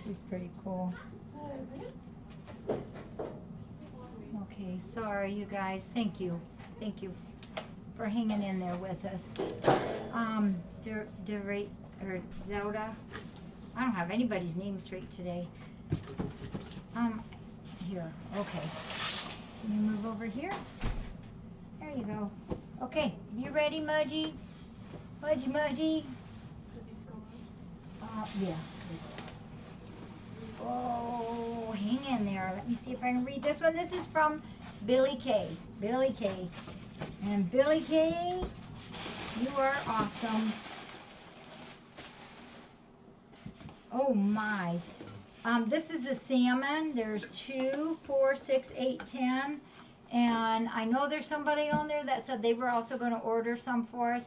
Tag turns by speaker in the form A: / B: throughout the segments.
A: She's pretty cool. Okay, sorry you guys. Thank you. Thank you for hanging in there with us. Or Zelda. I don't have anybody's name straight today. Here, okay. Can you move over here? There you go. Okay, you ready, Mudgy? Mudgy. Yeah. Oh, hang in there. Let me see if I can read this one. This is from Billy K. Billy K. And Billy K, you are awesome. Oh my. This is the salmon. There's 2, 4, 6, 8, 10. And I know there's somebody on there that said they were also going to order some for us.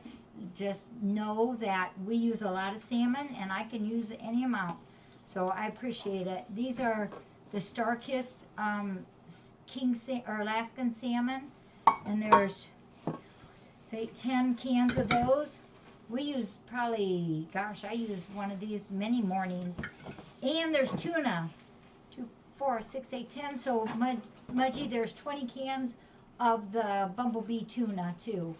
A: Just know that we use a lot of salmon and I can use any amount. So I appreciate it. These are the Star-Kissed or Alaskan salmon. And there's 10 cans of those. We use probably, gosh, I use one of these many mornings. And there's tuna. 2, 4, 6, 8, 10. So, Mudgy, there's 20 cans of the bumblebee tuna, too.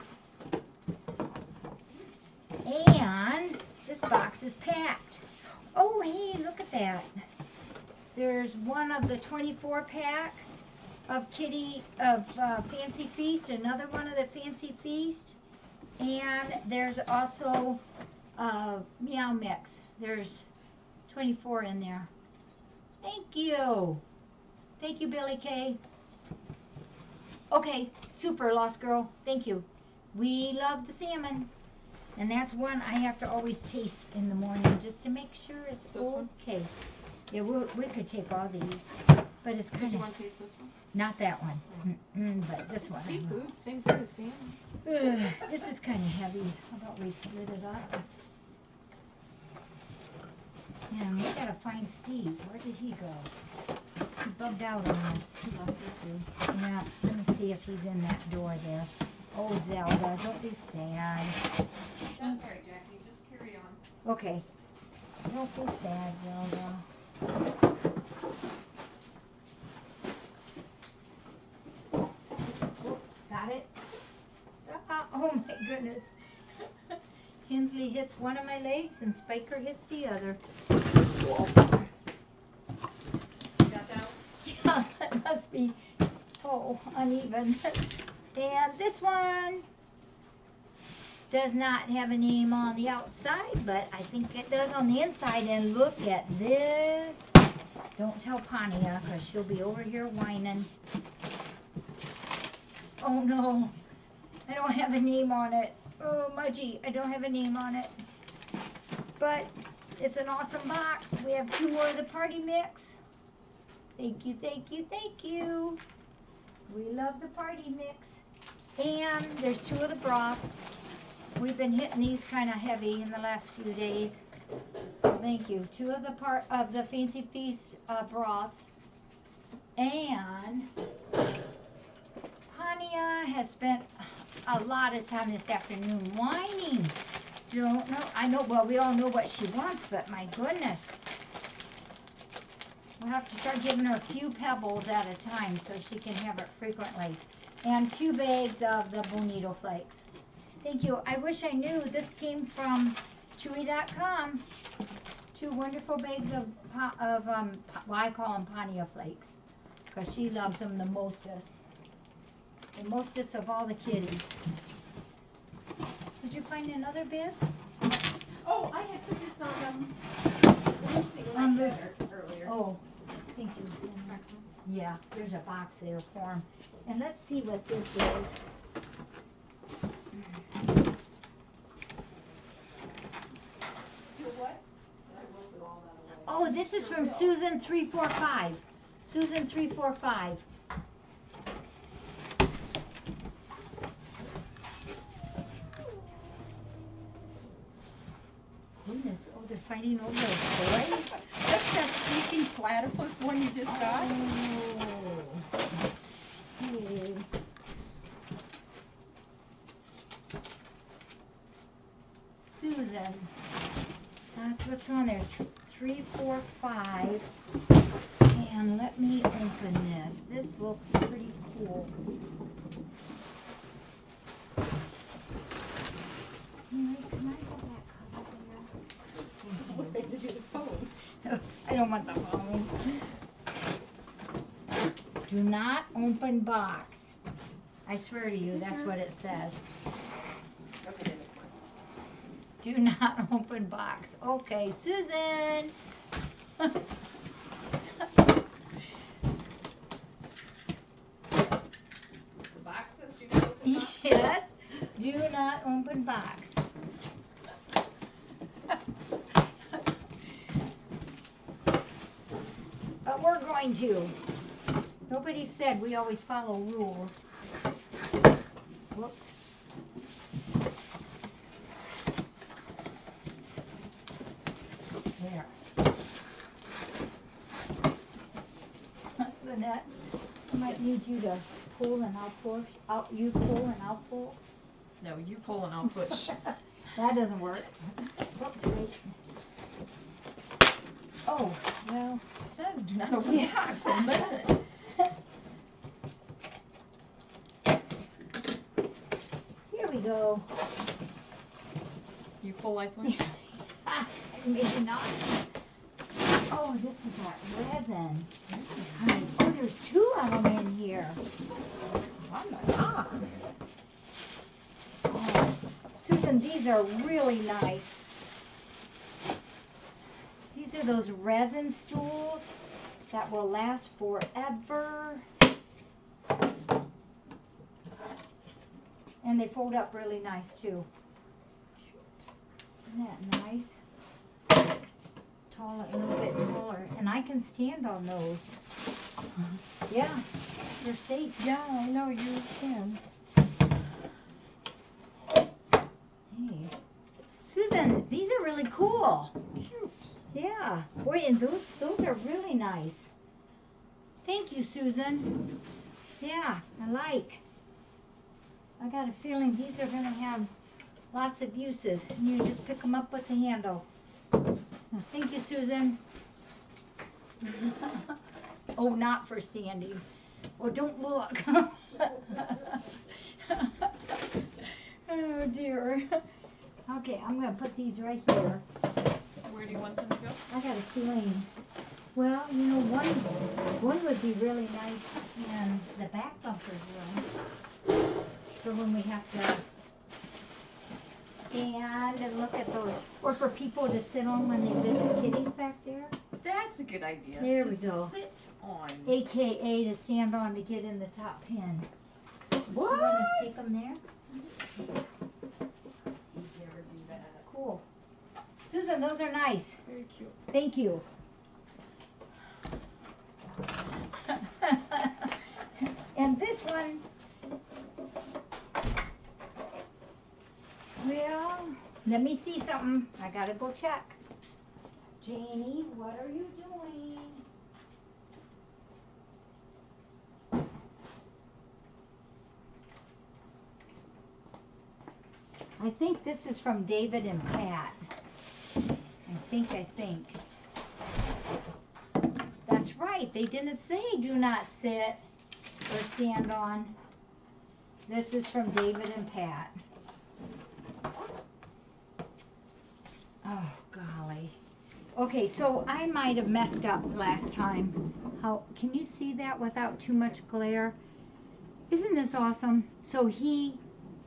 A: And this box is packed. Oh, hey, look at that. There's one of the 24 pack of Fancy Feast, another one of the Fancy Feast. And there's also Meow Mix. There's 24 in there. Thank you. Thank you, Billy K. Okay, super, Lost Girl. Thank you. We love the salmon. And that's one I have to always taste in the morning just to make sure it's okay. Yeah, we could take all these. But it's kind of...
B: Did you want to taste this one?
A: Not that one. But this one.
B: Seafood, same thing as salmon.
A: This is kind of heavy. How about we split it up? And we gotta find Steve. Where did he go? He bugged out on us.
B: He left here too.
A: Yeah, let me see if he's in that door there. Oh, Zelda, don't be sad.
B: That's all right, Jackie. Just carry on.
A: Okay. Don't be sad, Zelda. Oh, got it? Oh my goodness. Hensley hits one of my legs and Spiker hits the other.
B: You got that?
A: Yeah, it must be, uneven. And this one does not have a name on the outside, but I think it does on the inside. And look at this. Don't tell Pania, because she'll be over here whining. Oh no, I don't have a name on it. Oh, Mudgy, I don't have a name on it. But it's an awesome box. We have 2 more of the party mix. Thank you, thank you, thank you. We love the party mix. And there's 2 of the broths. We've been hitting these kind of heavy in the last few days. So thank you. 2 of the Fancy Feast broths. And Pania has spent a lot of time this afternoon whining. Don't know. I know, well, we all know what she wants, but my goodness. We'll have to start giving her a few pebbles at a time so she can have it frequently. And 2 bags of the Bonito Flakes. Thank you. I wish I knew this came from Chewy.com. 2 wonderful bags of well, I call them Pania Flakes, because she loves them the mostest. The mostest of all the kitties. Did you find another bib?
B: Oh, I had put this on earlier.
A: Oh, thank you. Yeah, there's a box there for him. And let's see what this is. Oh, this is from Susan 345. Susan 345. Goodness, oh, they're fighting over those toys.
B: That's that squeaking platypus one you just got.
A: Oh. Okay. Susan. That's what's on there. 3, 4, 5. And let me open this. This looks pretty cool. Mary, can I have that cover there?
B: Did you the phone?
A: I don't want the phone. Do not open box. I swear to you, that's what it says.
B: Okay, then it's mine.
A: Do not open box. Okay, Susan.
B: The box says do not open box?
A: Yes, do not open box. But we're going to. Nobody said we always follow rules. Whoops. There. Lynette, I might need you to pull and I'll push. You pull and I'll pull.
B: No, you pull and I'll push.
A: That doesn't work. Whoops, wait. Oh, well.
B: It says do not open the box. So listen.
A: Here we go.
B: You pull like one?
A: Maybe not. Oh, this is that resin. Honey, oh, there's 2 of them in here.
B: Oh my God.
A: Oh, Susan, these are really nice. These are those resin stools that will last forever. And they fold up really nice too. Isn't that nice? Taller, a little bit taller. And I can stand on those. Yeah, they're safe.
B: Yeah, I know you can.
A: Hey. Susan, these are really cool.
B: Cute.
A: Yeah. Boy, and those are really nice. Thank you, Susan. Yeah, I like. I got a feeling these are going to have lots of uses. And you just pick them up with the handle. Thank you, Susan. Oh, not for standing. Oh, don't look. Oh, dear. Okay, I'm going to put these right here.
B: Where do you want them to go?
A: I got a feeling. Well, you know, one would be really nice in the back bumper's room. For when we have to stand and look at those. Or for people to sit on when they visit kitties back there.
B: That's a good idea.
A: There
B: to
A: we go.
B: Sit on.
A: AKA to stand on to get in the top pin.
B: What?
A: You want to take them there?
B: You never do that.
A: Cool. Susan, those are nice.
B: Very cute.
A: Thank you. And this one, well, let me see something. I gotta go check. Janie, what are you doing? I think this is from David and Pat. I think. That's right. They didn't say do not sit or stand on. This is from David and Pat. Oh, golly. Okay, so I might have messed up last time. How can you see that without too much glare? Isn't this awesome? So he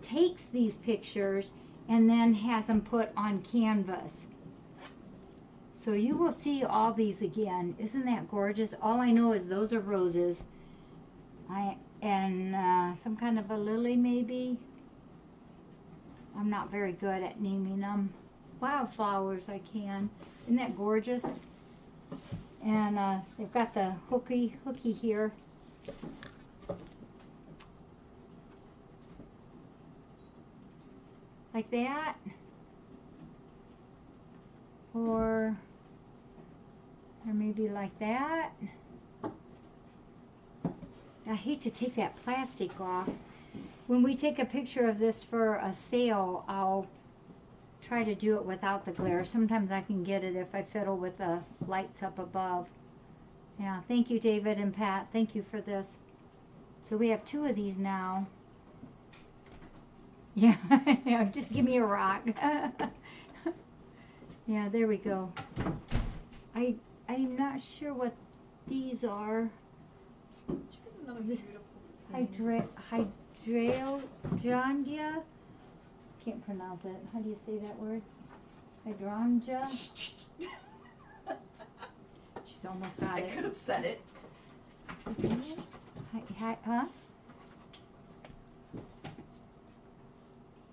A: takes these pictures and then has them put on canvas. So you will see all these again. Isn't that gorgeous? All I know is those are roses. And some kind of a lily maybe. I'm not very good at naming them. Wildflowers I can. Isn't that gorgeous? And they've got the hooky here. Like that. Or maybe like that. I hate to take that plastic off. When we take a picture of this for a sale, I'll try to do it without the glare. Sometimes I can get it if I fiddle with the lights up above. Yeah, thank you, David and Pat. Thank you for this. So we have 2 of these now. Yeah, yeah, just give me a rock. Yeah, there we go. I'm not sure what these are.
B: Another beautiful.
A: Hydrangea? Can't pronounce it. How do you say that word? Hydrangea? She's almost got
B: I
A: it.
B: could have said it.
A: Huh?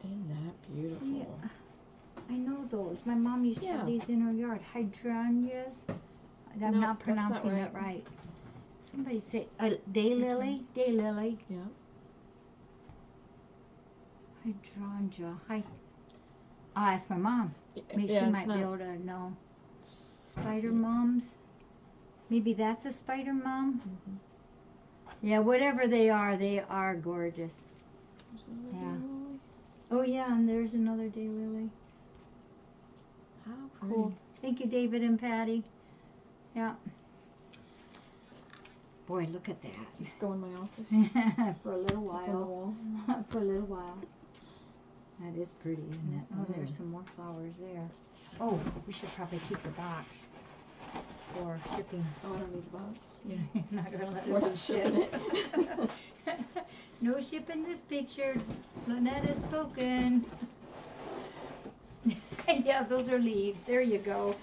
C: Isn't that beautiful?
A: See, I know those. My mom used to have
C: Yeah.
A: these in her yard. Hydrangeas. I'm
C: No,
A: not
C: that's not
A: pronouncing it
C: right.
A: right. Somebody say daylily. Daylily.
C: Yeah.
A: Hydrangea. I'll ask my mom. Maybe
C: Yeah,
A: she
C: it's
A: might be
C: not-
A: able to know. Spider mums. Maybe that's a spider mum.
C: Mhm.
A: Yeah, whatever they are gorgeous.
C: There's another
A: Yeah.
C: daylily.
A: Oh yeah, and there's another daylily.
C: How pretty.
A: Cool. Thank you, David and Patty. Yeah. Boy, look at
C: Does this go in my office?
A: that. For a little
C: Up on the
A: while.
C: wall?
A: For a little while. That is pretty, isn't it? Oh, there's
C: Mhm.
A: some more flowers there. Oh, we should probably keep the box for shipping.
C: Oh, I don't need the box.
A: You're not gonna let
C: We're
A: it
C: not shipping
A: ship.
C: it.
A: No shipping this picture. Lynette has spoken. Yeah, those are leaves. There you go.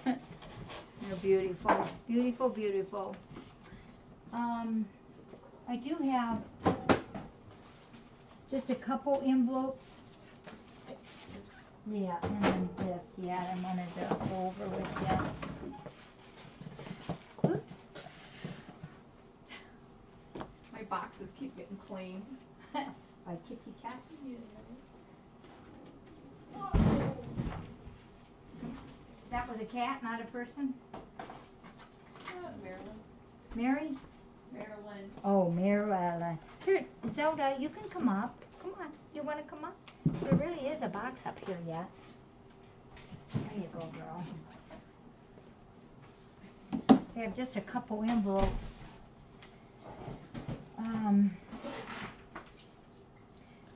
A: They're beautiful. Beautiful, beautiful. I do have just a couple envelopes. Yeah, and then this. Yeah, I wanted to go over with you. Oops.
B: My boxes keep getting claimed.
A: By kitty cats. That was a cat, not a person?
B: Marilyn.
A: Mary?
B: Marilyn.
A: Oh, Marilyn. Here, Zelda, you can come up. Come on. You want to come up? There really is a box up here yet. There you go, girl. So I have just a couple envelopes.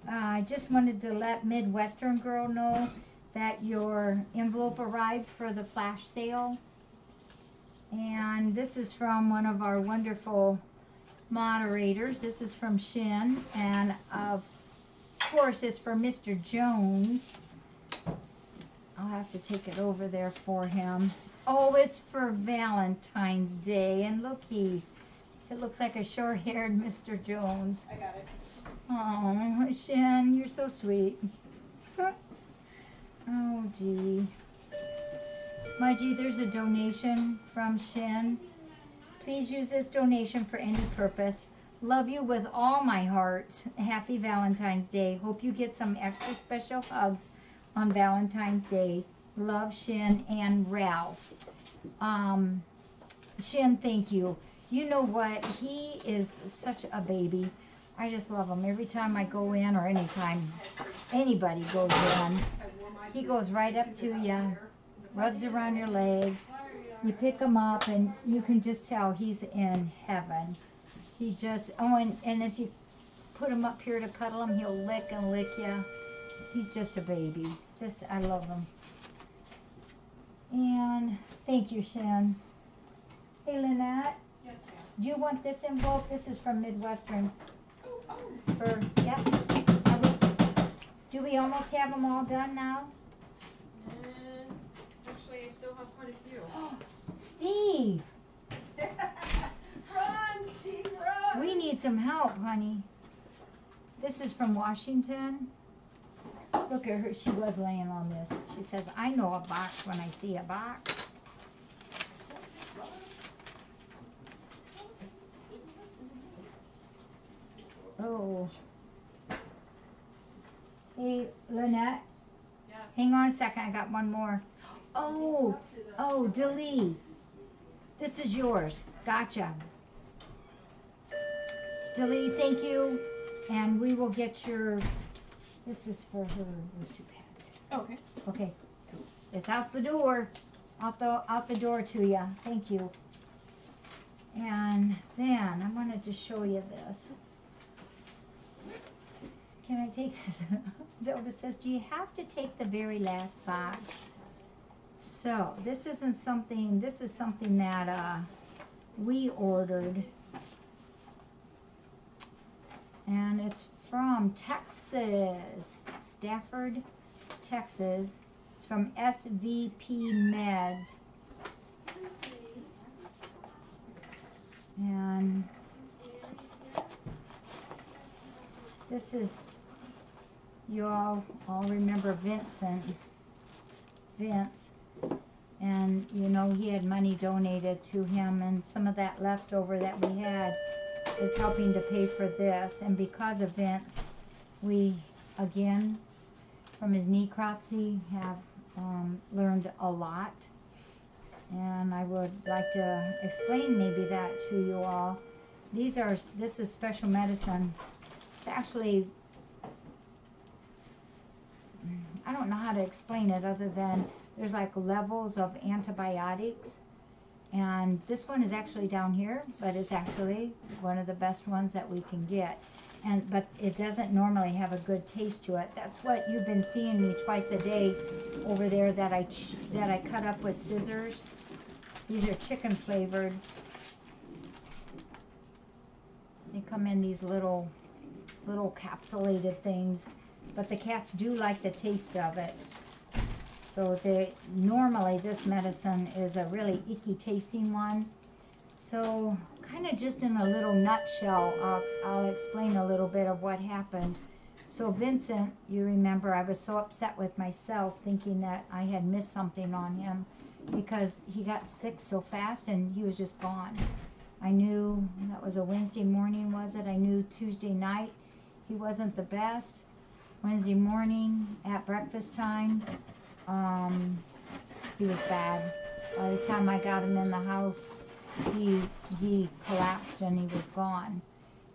A: I just wanted to let Midwestern Girl know that your envelope arrived for the flash sale. And this is from one of our wonderful moderators. This is from Shin. And of course it's for Mr. Jones. I'll have to take it over there for him. Oh, it's for Valentine's Day. And looky, it looks like a short-haired Mr. Jones.
B: I got it.
A: Oh, Shin, you're so sweet. Oh, gee. Margie, there's a donation from Shin. Please use this donation for any purpose. Love you with all my heart. Happy Valentine's Day. Hope you get some extra special hugs on Valentine's Day. Love, Shin and Ralph. Shin, thank you. You know what? He is such a baby. I just love him. Every time I go in, or anytime anybody goes in, he goes right up to you, rubs around your legs. You pick him up, and you can just tell he's in heaven. He just, and if you put him up here to cuddle him, he'll lick and lick you. He's just a baby. I love him. And thank you, Shin. Hey, Lynette.
B: Yes, ma'am.
A: Do you want this envelope? This is from Midwestern.
B: Oh,
A: Yep. Do we almost have them all done now?
B: and actually, I still have quite a few.
A: Steve,
B: Run, Steve, run!
A: we need some help, honey. This is from Washington. Look at her. She was laying on this. She says, I know a box when I see a box. Oh. Hey, Lynette,
B: Yes.
A: hang on a second. I got one more. Oh, Delee. This is yours. Gotcha. Delee, thank you. And we will get your This is for her. Those two pads.
C: Okay.
A: Okay, it's out the door, out the door to you. Thank you. And then I wanted to show you this. Can I take this? Zelda says, do you have to take the very last box? So this isn't something. This is something that we ordered, and it's from Texas, Stafford, Texas. It's from SVP Meds. And this is, you all remember Vince. And you know, he had money donated to him, and some of that leftover that we had is helping to pay for this. And because of Vince, we, again, from his necropsy, have learned a lot. And I would like to explain maybe that to you all. This is special medicine. It's actually, I don't know how to explain it other than there's like levels of antibiotics. And this one is actually down here, but it's actually one of the best ones that we can get. But it doesn't normally have a good taste to it. That's what you've been seeing me twice a day over there that I cut up with scissors. These are chicken flavored. They come in these little capsulated things, but the cats do like the taste of it. So normally this medicine is a really icky tasting one. So kind of just in a little nutshell, I'll explain a little bit of what happened. So Vincent, you remember, I was so upset with myself thinking that I had missed something on him because he got sick so fast and he was just gone. I knew that was a Wednesday morning, was it? I knew Tuesday night he wasn't the best. Wednesday morning at breakfast time, he was bad. By the time I got him in the house, he collapsed and he was gone.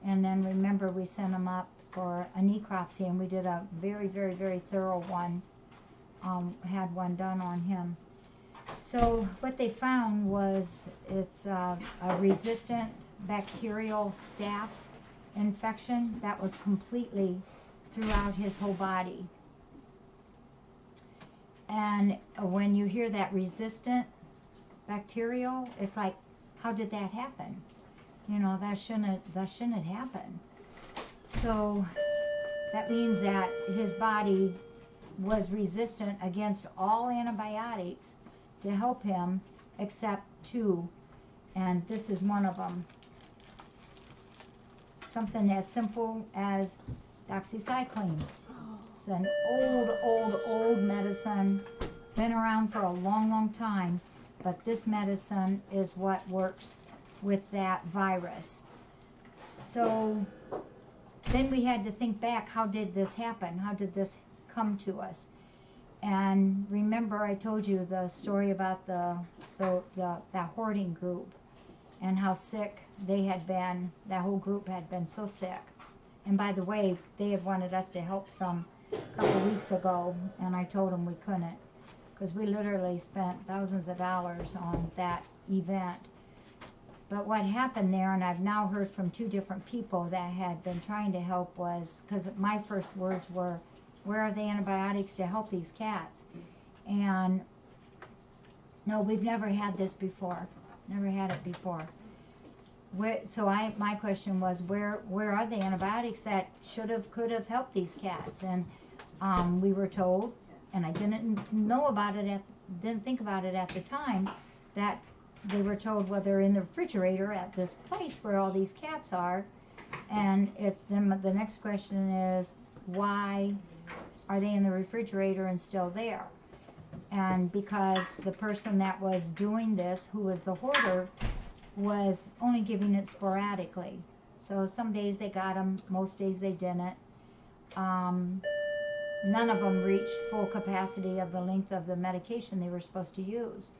A: And then remember, we sent him up for a necropsy, and we did a very, very, very thorough one. Had one done on him. So what they found was it's a resistant bacterial staph infection that was completely throughout his whole body. And when you hear that resistant bacterial, it's like, how did that happen? You know, that shouldn't happen. So that means that his body was resistant against all antibiotics to help him, except two, and this is one of them. Something as simple as doxycycline. It's an old medicine, been around for a long, long time, but this medicine is what works with that virus. So then we had to think back, how did this happen? How did this come to us? And remember, I told you the story about that hoarding group and how sick they had been. That whole group had been so sick. And by the way, they had wanted us to help some a couple weeks ago, and I told them we couldn't, because we literally spent thousands of dollars on that event. But what happened there, and I've now heard from two different people that had been trying to help, was, because my first words were, where are the antibiotics to help these cats? And no, we've never had this before. Never had it before. My question was, where are the antibiotics that could have helped these cats? And we were told, and I didn't know about it, didn't think about it at the time, that they were told, well, they're in the refrigerator at this place where all these cats are. And then the next question is, why are they in the refrigerator and still there? And because the person that was doing this, who was the hoarder, was only giving it sporadically. So some days they got them, most days they didn't. None of them reached full capacity of the length of the medication they were supposed to use.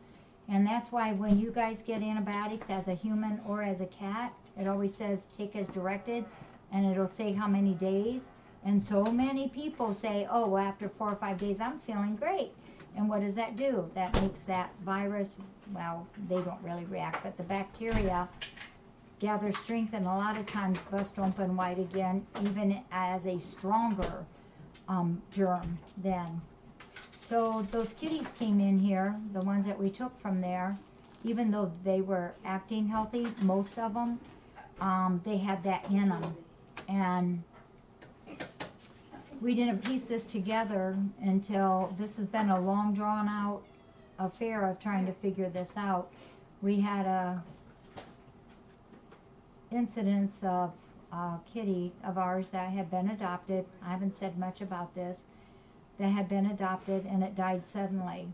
A: And that's why when you guys get antibiotics as a human or as a cat, it always says take as directed, and it'll say how many days. And so many people say, oh, well, after 4 or 5 days, I'm feeling great. And what does that do? That makes that virus, well, they don't really react, but the bacteria gather strength and a lot of times bust open wide again, even as a stronger germ then. So those kitties came in here, the ones that we took from there, even though they were acting healthy, most of them, they had that in them. And we didn't piece this together until, this has been a long drawn out affair of trying to figure this out. We had a incidence of a kitty of ours that had been adopted. I haven't said much about this. That had been adopted and it died suddenly.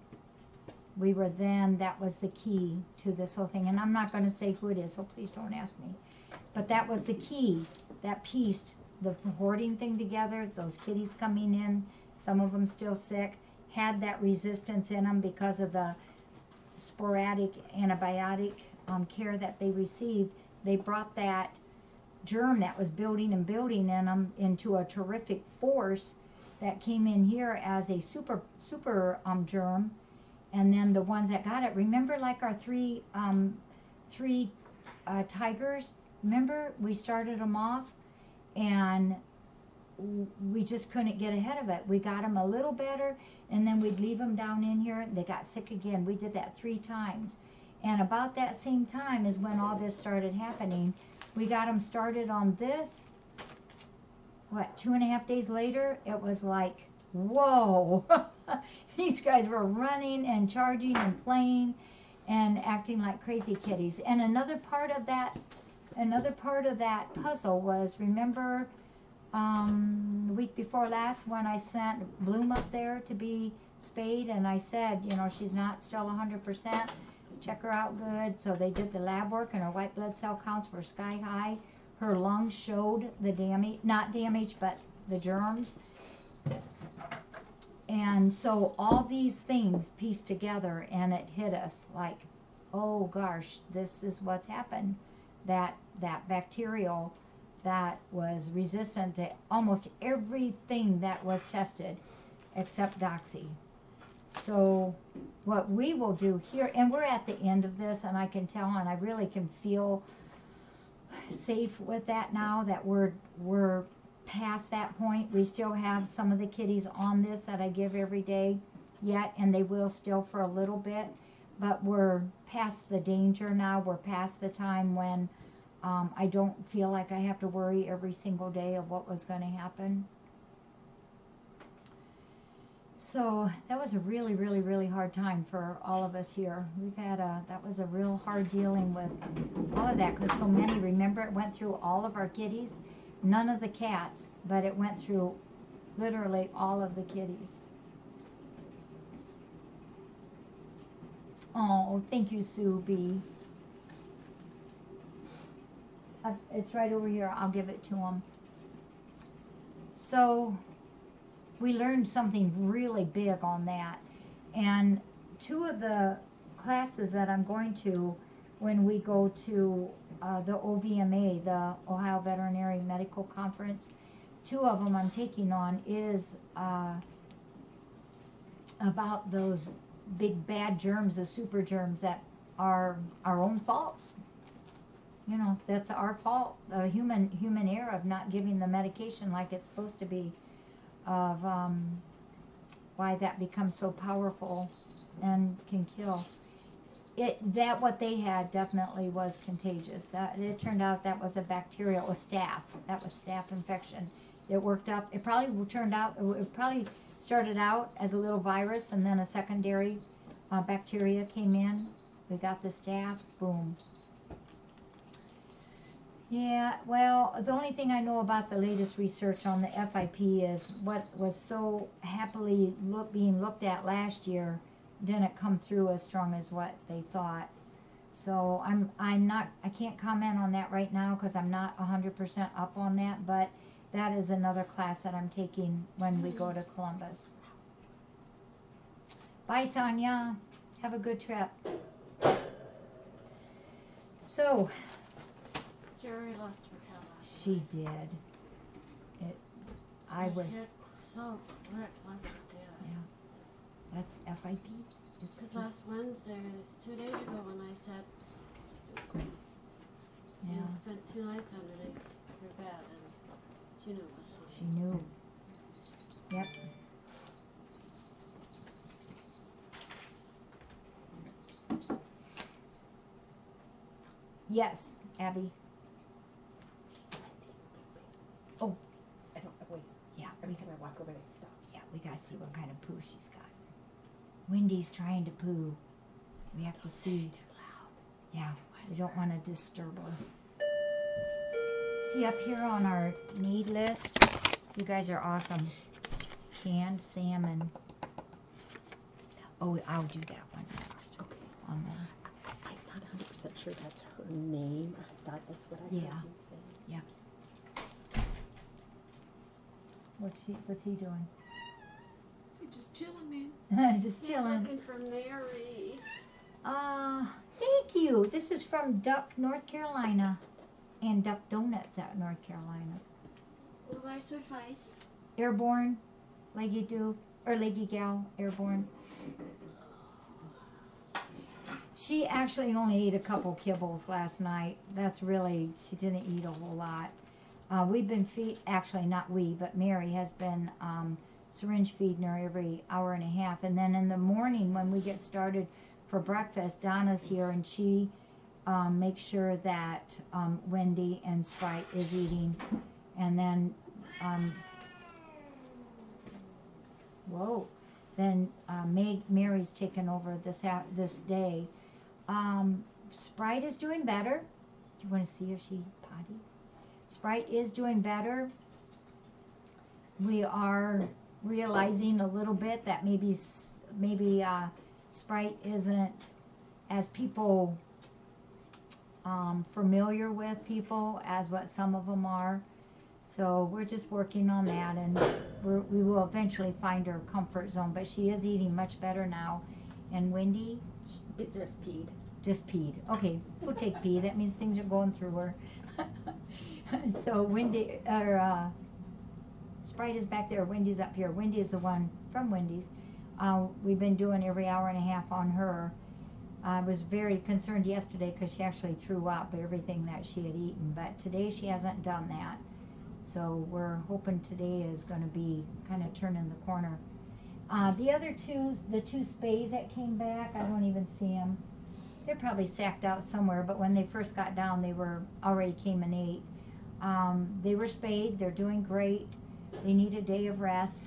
A: We were then, that was the key to this whole thing. And I'm not going to say who it is, so please don't ask me. But that was the key that pieced the hoarding thing together. Those kitties coming in, some of them still sick, had that resistance in them because of the sporadic antibiotic care that they received. They brought that germ that was building and building in them into a terrific force that came in here as a super germ. And then the ones that got it, remember like our three tigers, remember we started them off and we just couldn't get ahead of it. We got them a little better and then we'd leave them down in here and they got sick again. We did that 3 times. And about that same time is when all this started happening. We got them started on this. What, 2.5 days later, it was like, whoa. These guys were running and charging and playing and acting like crazy kitties. And another part of that puzzle was, remember the week before last when I sent Bloom up there to be spayed and I said, you know, she's not still 100%. Check her out good. So they did the lab work and her white blood cell counts were sky high. Her lungs showed the damage, not damage, but the germs. And so all these things pieced together and it hit us like, oh gosh, this is what's happened. That bacterial that was resistant to almost everything that was tested except Doxy. So what we will do here, and we're at the end of this and I can tell and I really can feel safe with that now that we're past that point. We still have some of the kitties on this that I give every day yet, and they will still for a little bit, but we're past the danger now. We're past the time when I don't feel like I have to worry every single day of what was going to happen. So that was a really, really, really hard time for all of us here. We've had that was a real hard dealing with all of that because so many, remember it went through all of our kitties, none of the cats, but it went through literally all of the kitties. Oh, thank you, Sue B. It's right over here. I'll give it to them. So we learned something really big on that. And 2 of the classes that I'm going to when we go to the OVMA, the Ohio Veterinary Medical Conference, 2 of them I'm taking on is about those big bad germs, the super germs that are our own faults. You know, that's our fault, the human error of not giving the medication like it's supposed to be, of why that becomes so powerful and can kill. That what they had definitely was contagious. That it turned out that was a bacterial, a staph. That was staph infection. It worked up. It probably turned out. It probably started out as a little virus, and then a secondary bacteria came in. We got the staph. Boom. Yeah, well, the only thing I know about the latest research on the FIP is what was so happily being looked at last year didn't come through as strong as what they thought. So I can't comment on that right now because I'm not 100% up on that, but that is another class that I'm taking when we go to Columbus. Bye, Sonia. Have a good trip. So,
C: Jerry lost her camera.
A: she did. I was,
D: Hit so quick once it did.
A: that's FIP. It's
D: Because
A: just,
D: last Wednesday, it was 2 days ago when I said,
A: yeah,
D: you spent 2 nights underneath your bed, and she knew it was fine.
A: she knew. Yep. Yes, Abby. Oh,
E: I don't, wait,
A: yeah,
E: every time I walk over there, stop.
A: yeah, we gotta see what kind of poo she's got. Wendy's trying to poo. We have to see. Yeah, we don't want to disturb her. See up here on our need list, you guys are awesome. Canned salmon. Oh, I'll do that one next.
E: Okay.
A: On the,
E: I'm not 100% sure that's her name. I thought that's what I
A: Yeah.
E: heard you say.
A: what's he doing?
C: You're just chilling, man.
A: Just
D: He's
A: chilling.
D: looking for Mary.
A: Thank you. This is from Duck, North Carolina. And Duck Donuts at North Carolina.
D: Will I suffice?
A: Airborne, Leggy Do, or Leggy Gal, Airborne. She actually only ate a couple kibbles last night. That's really, she didn't eat a whole lot. We've been actually not we, but Mary has been syringe feeding her every hour and a half. And then in the morning when we get started for breakfast, Donna's here and she makes sure that Wendy and Sprite is eating. And then, then Mary's taken over this day. Sprite is doing better. Do you want to see if she potty? Sprite is doing better. We are realizing a little bit that maybe Sprite isn't as people familiar with people as what some of them are. So we're just working on that, and we will eventually find her comfort zone. But she is eating much better now. And Wendy
E: It just peed.
A: just peed. Okay, we'll take pee. That means things are going through her. So Wendy, Sprite is back there. Wendy's up here. Wendy is the one from Wendy's. We've been doing every hour and a half on her. I was very concerned yesterday because she actually threw up everything that she had eaten. But today she hasn't done that. So we're hoping today is going to be kind of turning the corner. The other the two spays that came back, I don't even see them. They're probably sacked out somewhere, but when they first got down, they were already came and ate. They were spayed. They're doing great. They need a day of rest.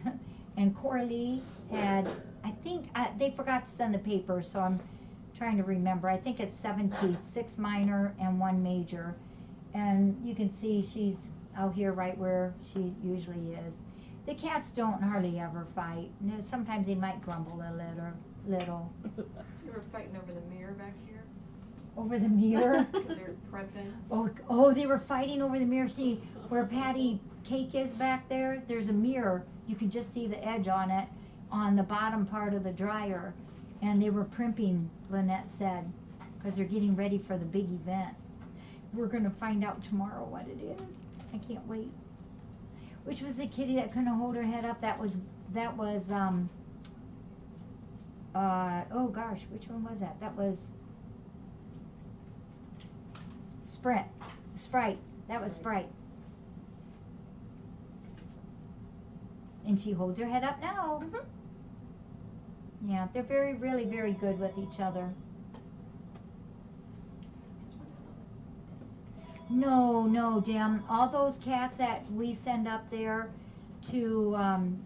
A: And Coralie had, I think, they forgot to send the papers, so I'm trying to remember. I think it's 7 teeth, 6 minor and 1 major. And you can see she's out here right where she usually is. The cats don't hardly ever fight. Sometimes they might grumble a little.
B: You were fighting over the mirror back here
A: Over the mirror?
B: because they're prepping.
A: Oh, they were fighting over the mirror. See, where Patty Cake is back there, there's a mirror. You can just see the edge on it on the bottom part of the dryer. And they were primping, Lynette said, because they're getting ready for the big event. We're going to find out tomorrow what it is. I can't wait. Which was the kitty that couldn't hold her head up? That was oh gosh, which one was that? That was Sprite. That was Sprite. And she holds her head up now. Yeah, they're really, very good with each other. No, Dim. All those cats that we send up there to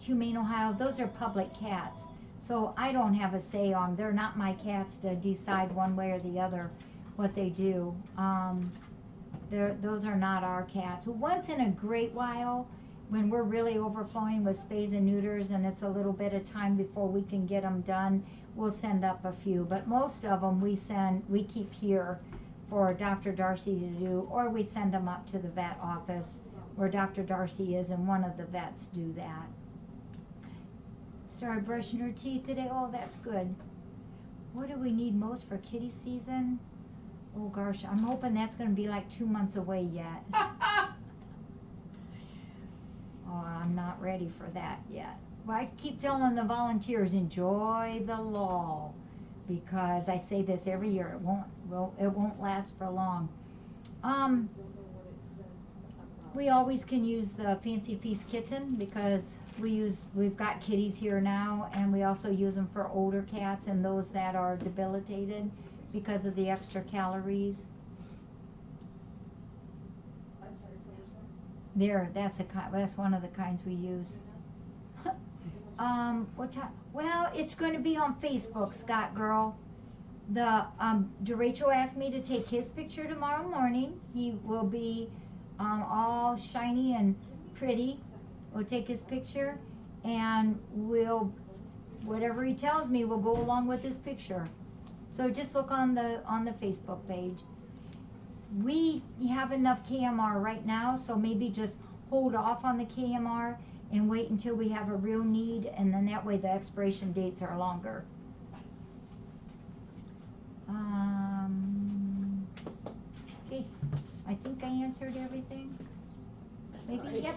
A: Humane Ohio, those are public cats. So I don't have a say on. They're not my cats to decide one way or the other what they do. Those are not our cats. Once in a great while, when we're really overflowing with spays and neuters and it's a little bit of time before we can get them done, we'll send up a few. But most of them we keep here for Dr. Darcy to do, or we send them up to the vet office where Dr. Darcy is, and one of the vets do that. Started brushing her teeth today. Oh, that's good. What do we need most for kitty season? Oh gosh, I'm hoping that's going to be like 2 months away yet. Oh, I'm not ready for that yet. But I keep telling the volunteers, enjoy the lull, because I say this every year, it won't last for long. We always can use the Fancy Feast kitten, because we've got kitties here now, and we also use them for older cats and those that are debilitated because of the extra calories. There, that's one of the kinds we use. What time? Well, it's going to be on Facebook, Scott girl. DeRachel asked me to take his picture tomorrow morning. He will be all shiny and pretty. We'll take his picture, and whatever he tells me will go along with his picture. So just look on the Facebook page. We have enough KMR right now, so maybe just hold off on the KMR and wait until we have a real need, and then that way the expiration dates are longer. Okay, I think I answered everything. Maybe, yep.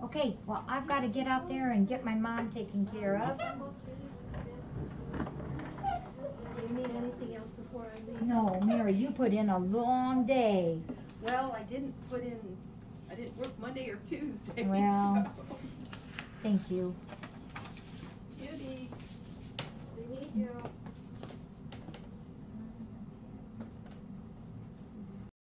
A: Okay, well, I've got to get out there and get my mom taken care of.
F: Do you need anything else before I leave?
A: No, Mary, you put in a long day.
F: Well, I didn't work Monday or Tuesday,
A: Well.
F: so.
A: Thank you.
F: Judy.
B: We need you.